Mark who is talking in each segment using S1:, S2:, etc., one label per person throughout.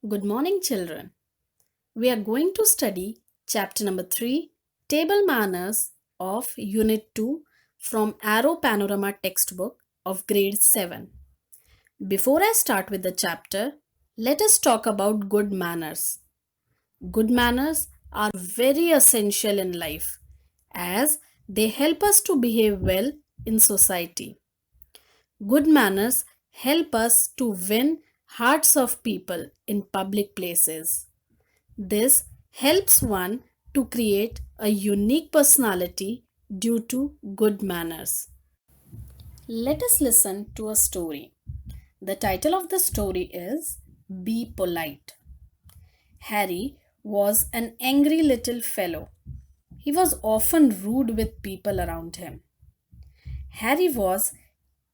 S1: Good morning, children. We are going to study chapter number 3, Table Manners of Unit 2 from Arrow Panorama textbook of grade 7. Before I start with the chapter, let us talk about good manners. Good manners are very essential in life as they help us to behave well in society. Good manners help us to win hearts of people in public places. This helps one to create a unique personality due to good manners. Let us listen to a story. The title of the story is Be Polite. Harry was an angry little fellow. He was often rude with people around him. Harry was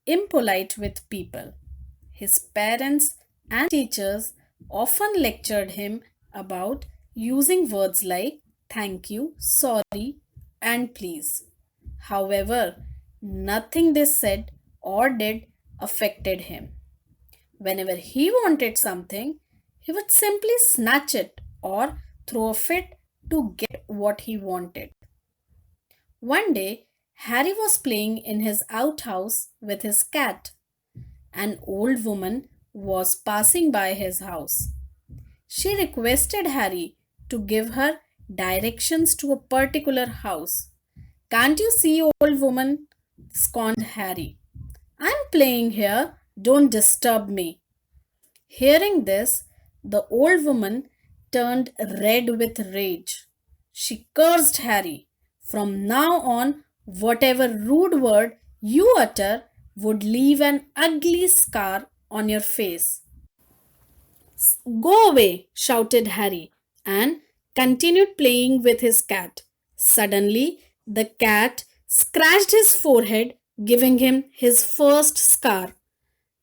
S1: impolite with people. His parents and teachers often lectured him about using words like thank you, sorry, and please. However, nothing they said or did affected him. Whenever he wanted something, he would simply snatch it or throw a fit to get what he wanted. One day, Harry was playing in his outhouse with his cat. An old woman was passing by his house. She requested Harry to give her directions to a particular house. Can't you see, old woman? Scorned Harry. I'm playing here. Don't disturb me. Hearing this, the old woman turned red with rage. She cursed Harry. From now on, whatever rude word you utter would leave an ugly scar on your face. Go away, shouted Harry, and continued playing with his cat. Suddenly, the cat scratched his forehead, giving him his first scar.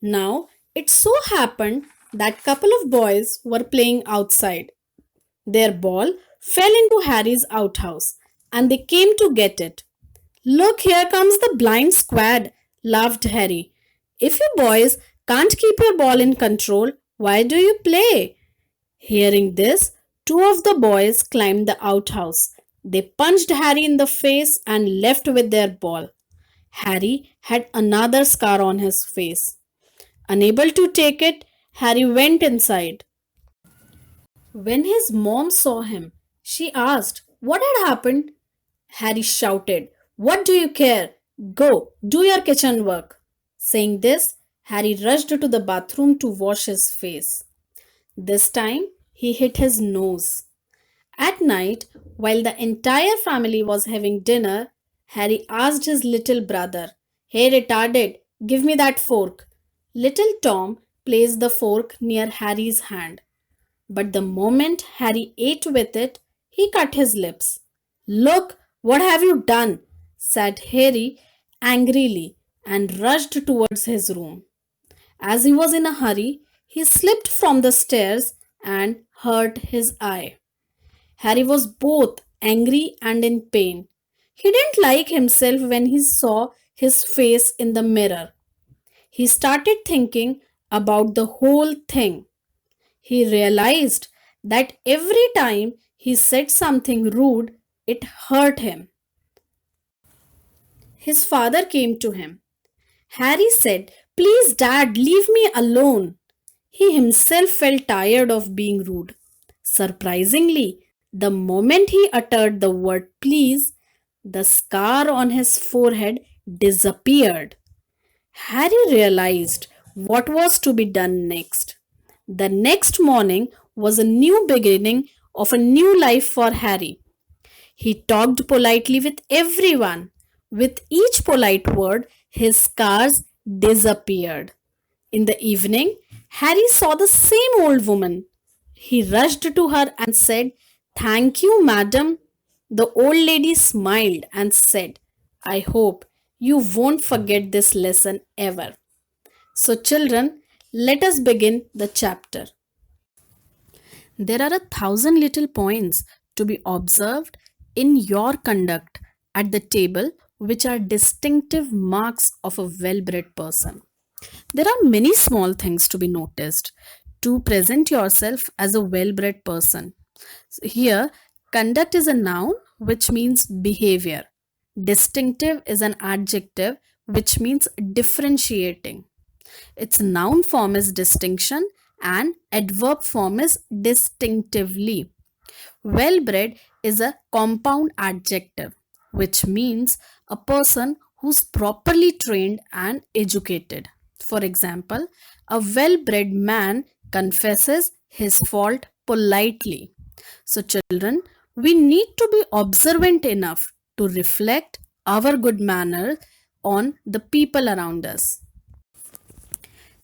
S1: Now, it so happened that couple of boys were playing outside. Their ball fell into Harry's outhouse, and they came to get it. Look, here comes the blind squad, laughed Harry. If you boys can't keep your ball in control, why do you play? Hearing this, two of the boys climbed the outhouse. They punched Harry in the face and left with their ball. Harry had another scar on his face. Unable to take it, Harry went inside. When his mom saw him, she asked what had happened. Harry shouted, What do you care? Go, do your kitchen work. Saying this, Harry rushed to the bathroom to wash his face. This time, he hit his nose. At night, while the entire family was having dinner, Harry asked his little brother, Hey retarded, give me that fork. Little Tom placed the fork near Harry's hand. But the moment Harry ate with it, he cut his lips. Look, what have you done? Said Harry angrily and rushed towards his room. As he was in a hurry, he slipped from the stairs and hurt his eye. Harry was both angry and in pain. He didn't like himself when he saw his face in the mirror. He started thinking about the whole thing. He realized that every time he said something rude, it hurt him. His father came to him. Harry said, Please, Dad, leave me alone. He himself felt tired of being rude. Surprisingly, the moment he uttered the word please, the scar on his forehead disappeared. Harry realized what was to be done next. The next morning was a new beginning of a new life for Harry. He talked politely with everyone. With each polite word, his scars disappeared. In the evening, Harry saw the same old woman. He rushed to her and said, Thank you, madam. The old lady smiled and said, I hope you won't forget this lesson ever. So, children, let us begin the chapter. There are 1,000 little points to be observed in your conduct at the table, which are distinctive marks of a well bred person. There are many small things to be noticed to present yourself as a well-bred person. So here, conduct is a noun which means behavior. Distinctive is an adjective which means differentiating. Its noun form is distinction and adverb form is distinctively. Well bred is a compound adjective which means a person who's properly trained and educated. For example, a well bred man confesses his fault politely. So, children, we need to be observant enough to reflect our good manners on the people around us.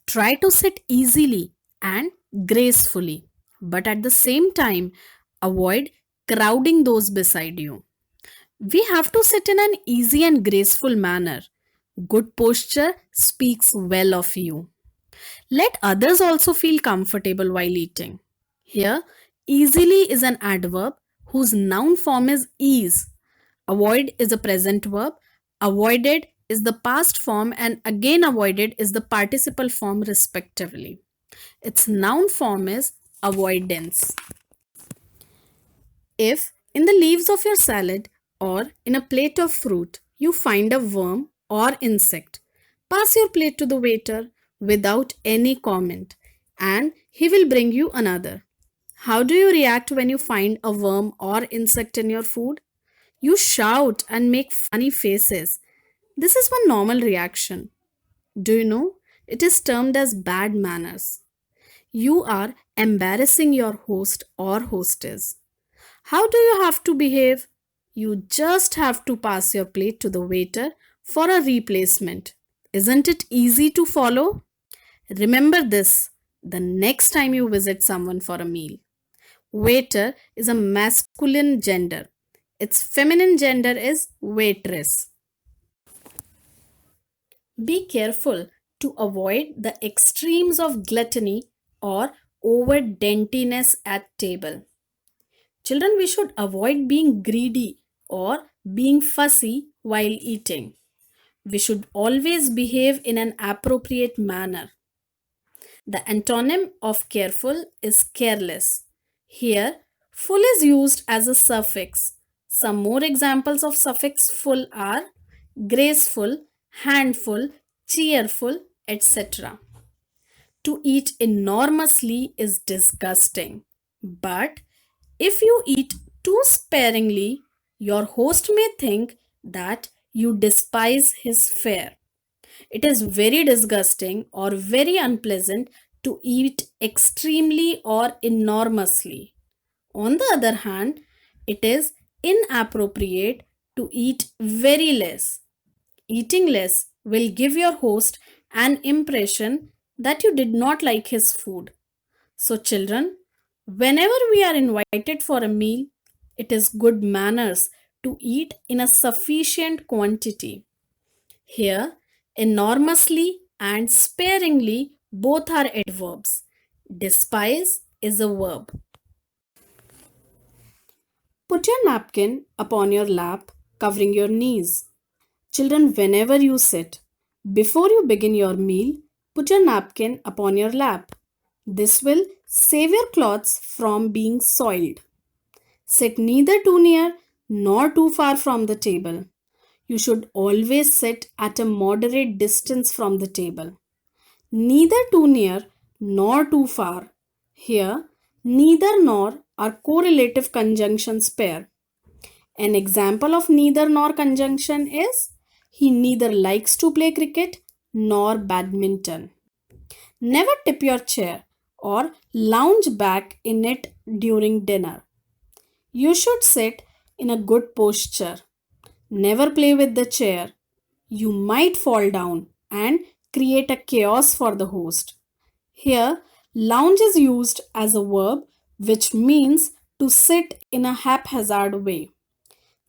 S1: Try to sit easily and gracefully, but at the same time, avoid crowding those beside you. We have to sit in an easy and graceful manner. Good posture speaks well of you. Let others also feel comfortable while eating. Here, easily is an adverb whose noun form is ease. Avoid is a present verb. Avoided is the past form and again avoided is the participle form respectively. Its noun form is avoidance. If in the leaves of your salad or in a plate of fruit you find a worm or insect, pass your plate to the waiter without any comment and he will bring you another. How do you react when you find a worm or insect in your food? You shout and make funny faces. This is one normal reaction. Do you know? It is termed as bad manners. You are embarrassing your host or hostess. How do you have to behave? You just have to pass your plate to the waiter for a replacement. Isn't it easy to follow? Remember this the next time you visit someone for a meal. Waiter is a masculine gender. Its feminine gender is waitress. Be careful to avoid the extremes of gluttony or over daintiness at table. Children, we should avoid being greedy or being fussy while eating. We should always behave in an appropriate manner. The antonym of careful is careless. Here, full is used as a suffix. Some more examples of suffix full are graceful, handful, cheerful, etc. To eat enormously is disgusting. But if you eat too sparingly, your host may think that you despise his fare. It is very disgusting or very unpleasant to eat extremely or enormously. On the other hand, it is inappropriate to eat very less. Eating less will give your host an impression that you did not like his food. So, children, whenever we are invited for a meal, it is good manners to eat in a sufficient quantity. Here, enormously and sparingly both are adverbs. Despise is a verb. Put your napkin upon your lap, covering your knees. Children, whenever you sit, before you begin your meal, put your napkin upon your lap. This will save your clothes from being soiled. Sit neither too near nor too far from the table. You should always sit at a moderate distance from the table. Neither too near nor too far. Here, neither nor are correlative conjunctions pair. An example of neither nor conjunction is he neither likes to play cricket nor badminton. Never tip your chair or lounge back in it during dinner. You should sit in a good posture. Never play with the chair. You might fall down and create a chaos for the host. Here, lounge is used as a verb which means to sit in a haphazard way.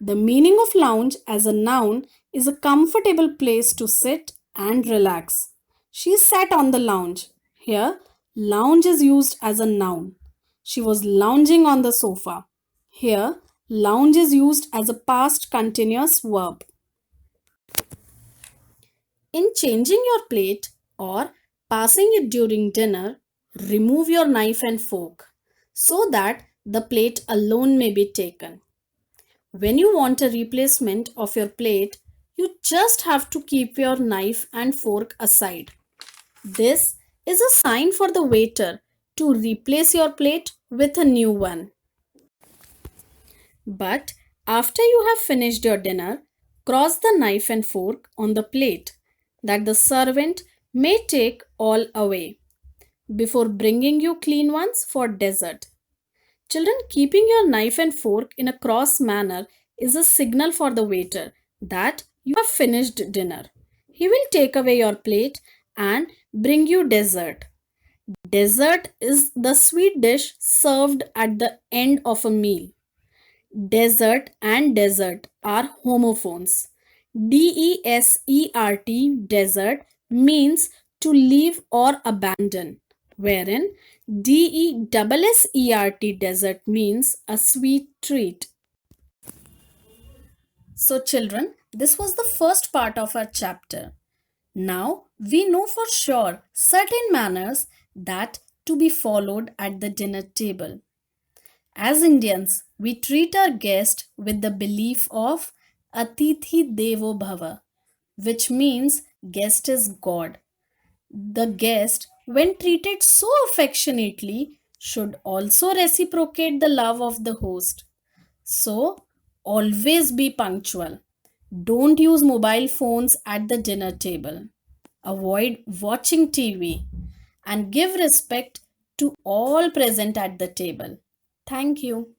S1: The meaning of lounge as a noun is a comfortable place to sit and relax. She sat on the lounge. Here, lounge is used as a noun. She was lounging on the sofa. Here, lounge is used as a past continuous verb. In changing your plate or passing it during dinner, remove your knife and fork so that the plate alone may be taken. When you want a replacement of your plate, you just have to keep your knife and fork aside. This is a sign for the waiter to replace your plate with a new one. But after you have finished your dinner, cross the knife and fork on the plate that the servant may take all away before bringing you clean ones for dessert. Children, keeping your knife and fork in a cross manner is a signal for the waiter that you have finished dinner. He will take away your plate and bring you dessert. Dessert is the sweet dish served at the end of a meal. Desert and desert are homophones. Desert, desert, means to leave or abandon, wherein dessert, desert, means a sweet treat. So, children, this was the first part of our chapter. Now we know for sure certain manners that to be followed at the dinner table. As Indians, we treat our guest with the belief of Atithi Devo Bhava, which means guest is God. The guest, when treated so affectionately, should also reciprocate the love of the host. So, always be punctual. Don't use mobile phones at the dinner table. Avoid watching TV and give respect to all present at the table. Thank you.